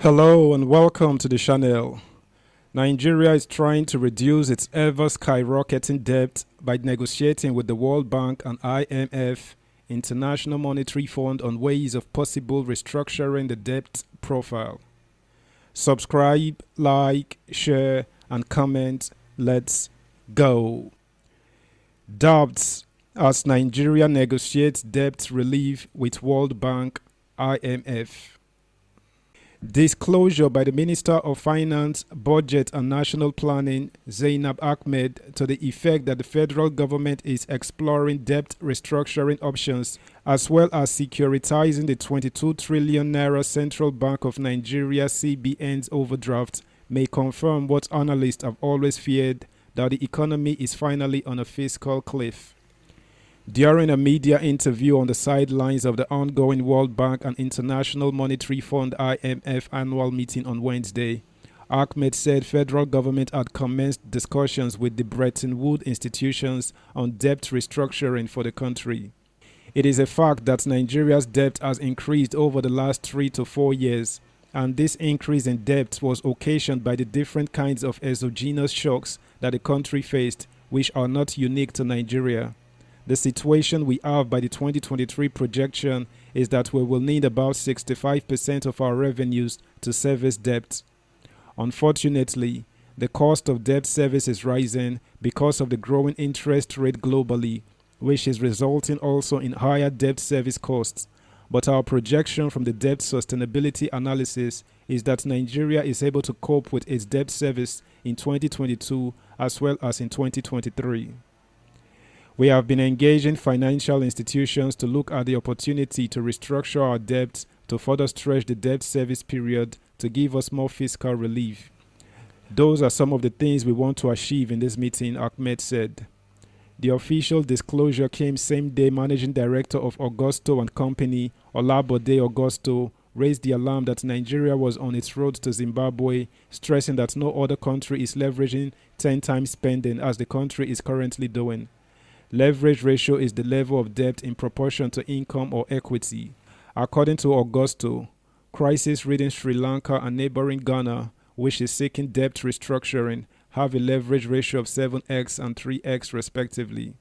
Hello and welcome to the channel. Nigeria is trying to reduce its ever skyrocketing debt by negotiating with the World Bank and IMF, International Monetary Fund, on ways of possible restructuring the debt profile. Subscribe, like, share, and comment. Let's go. Doubts as Nigeria negotiates debt relief with World Bank, IMF. Disclosure by the Minister of Finance, Budget and National Planning, Zainab Ahmed, to the effect that the federal government is exploring debt restructuring options as well as securitizing the 22 trillion naira Central Bank of Nigeria CBN's overdraft, may confirm what analysts have always feared, that the economy is finally on a fiscal cliff. During a media interview on the sidelines of the ongoing World Bank and International Monetary Fund IMF annual meeting on Wednesday, Ahmed said federal government had commenced discussions with the Bretton Woods institutions on debt restructuring for the country. It is a fact that Nigeria's debt has increased over the last 3 to 4 years, and this increase in debt was occasioned by the different kinds of exogenous shocks that the country faced, which are not unique to Nigeria. The situation we have by the 2023 projection is that we will need about 65% of our revenues to service debt. Unfortunately, the cost of debt service is rising because of the growing interest rate globally, which is resulting also in higher debt service costs. But our projection from the debt sustainability analysis is that Nigeria is able to cope with its debt service in 2022 as well as in 2023. We have been engaging financial institutions to look at the opportunity to restructure our debt to further stretch the debt service period to give us more fiscal relief. Those are some of the things we want to achieve in this meeting, Ahmed said. The official disclosure came same day Managing Director of Augusto and Company, Olabode Augusto, raised the alarm that Nigeria was on its road to Zimbabwe, stressing that no other country is leveraging 10 times spending as the country is currently doing. Leverage ratio is the level of debt in proportion to income or equity. According to Augusto, crisis-ridden Sri Lanka and neighboring Ghana, which is seeking debt restructuring, have a leverage ratio of 7x and 3x respectively.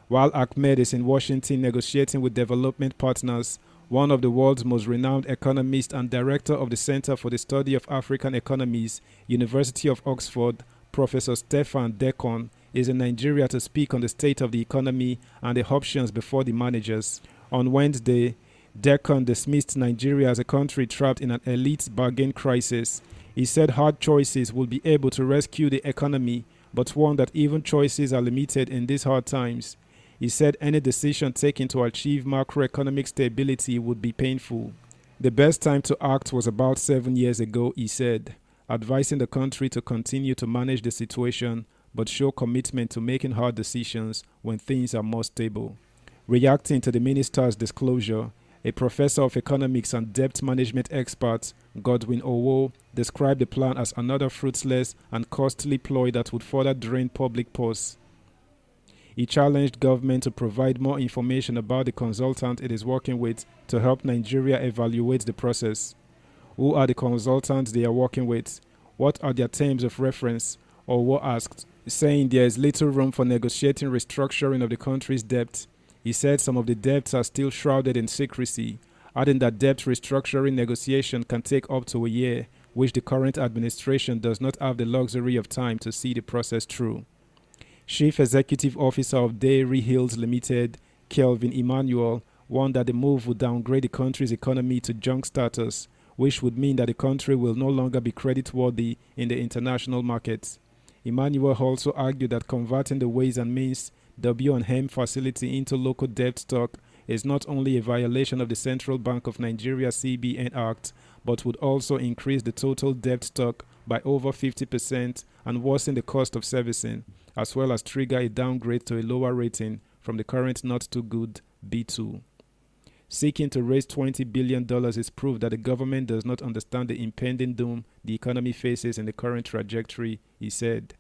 While Ahmed is in Washington negotiating with development partners, one of the world's most renowned economists and director of the Center for the Study of African Economies, University of Oxford, Professor Stefan Dekon, is in Nigeria to speak on the state of the economy and the options before the managers. On Wednesday, Dekon dismissed Nigeria as a country trapped in an elite bargain crisis. He said hard choices will be able to rescue the economy, but warned that even choices are limited in these hard times. He said any decision taken to achieve macroeconomic stability would be painful. The best time to act was about 7 years ago, he said, advising the country to continue to manage the situation but show commitment to making hard decisions when things are more stable. Reacting to the minister's disclosure, a professor of economics and debt management expert, Godwin Owo, described the plan as another fruitless and costly ploy that would further drain public purse. He challenged government to provide more information about the consultant it is working with to help Nigeria evaluate the process. Who are the consultants they are working with? What are their terms of reference? Owo asked, saying there is little room for negotiating restructuring of the country's debt. He said some of the debts are still shrouded in secrecy, adding that debt restructuring negotiation can take up to a year, which the current administration does not have the luxury of time to see the process through. Chief Executive Officer of Dairy Hills Limited, Kelvin Emmanuel, warned that the move would downgrade the country's economy to junk status, which would mean that the country will no longer be creditworthy in the international markets. Emmanuel also argued that converting the Ways and Means W&M facility into local debt stock is not only a violation of the Central Bank of Nigeria CBN Act, but would also increase the total debt stock by over 50% and worsen the cost of servicing, as well as trigger a downgrade to a lower rating from the current not too good B2. Seeking to raise $20 billion is proof that the government does not understand the impending doom the economy faces in the current trajectory, he said.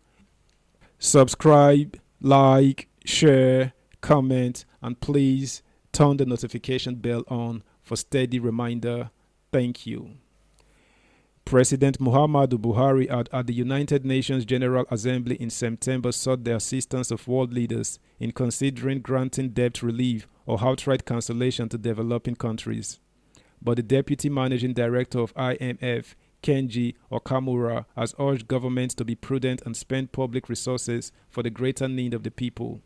Subscribe, like, share, comment, and please turn the notification bell on for steady reminder. Thank you. President Muhammadu Buhari at the United Nations General Assembly in September sought the assistance of world leaders in considering granting debt relief or outright cancellation to developing countries. But the Deputy Managing Director of IMF, Kenji Okamura, has urged governments to be prudent and spend public resources for the greater need of the people.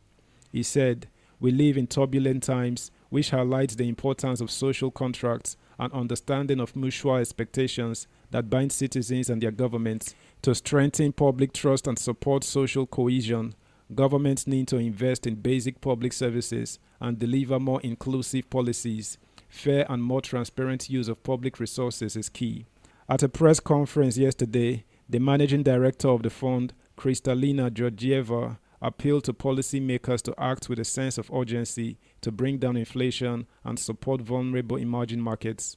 He said, "We live in turbulent times, which highlights the importance of social contracts and understanding of mutual expectations that bind citizens and their governments. To strengthen public trust and support social cohesion, governments need to invest in basic public services and deliver more inclusive policies. Fair and more transparent use of public resources is key." At a press conference yesterday, the managing director of the fund, Kristalina Georgieva, appealed to policymakers to act with a sense of urgency to bring down inflation and support vulnerable emerging markets.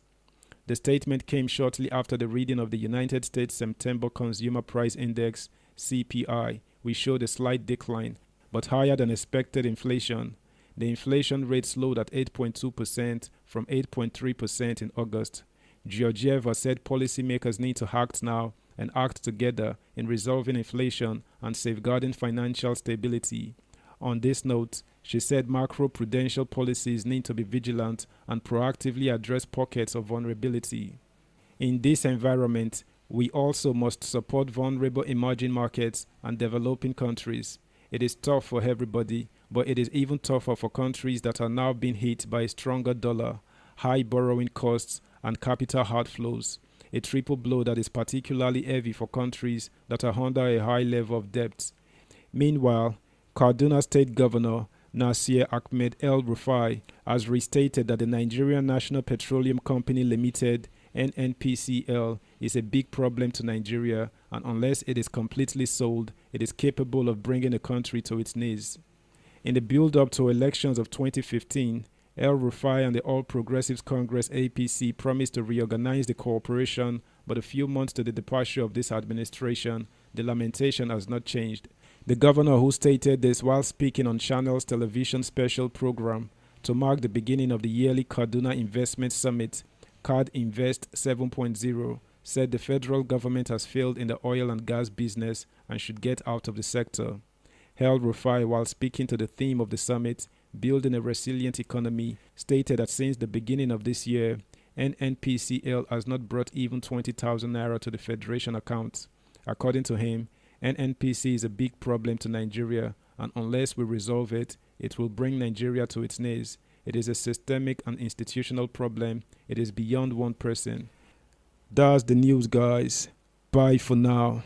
The statement came shortly after the reading of the United States September Consumer Price Index (CPI), which showed a slight decline, but higher than expected inflation. The inflation rate slowed at 8.2% from 8.3% in August. Georgieva said policymakers need to act now and act together in resolving inflation and safeguarding financial stability. On this note, she said macro-prudential policies need to be vigilant and proactively address pockets of vulnerability. In this environment, we also must support vulnerable emerging markets and developing countries. It is tough for everybody, but it is even tougher for countries that are now being hit by a stronger dollar, high borrowing costs, and capital outflows. A triple blow that is particularly heavy for countries that are under a high level of debt. Meanwhile, Kaduna State Governor Nasir Ahmed El-Rufai has restated that the Nigerian National Petroleum Company Limited (NNPCL) is a big problem to Nigeria, and unless it is completely sold, it is capable of bringing the country to its knees. In the build-up to elections of 2015, El-Rufai and the All Progressives Congress (APC) promised to reorganize the corporation, but a few months to the departure of this administration, the lamentation has not changed. The governor, who stated this while speaking on Channel's television special program to mark the beginning of the yearly Kaduna Investment Summit, CAD Invest 7.0, said the federal government has failed in the oil and gas business and should get out of the sector. El-Rufai, while speaking to the theme of the summit, Building a Resilient Economy, stated that since the beginning of this year, NNPCL has not brought even 20,000 naira to the federation account. According to him, NNPC is a big problem to Nigeria, and unless we resolve it, it will bring Nigeria to its knees. It is a systemic and institutional problem. It is beyond one person. That's the news, guys. Bye for now.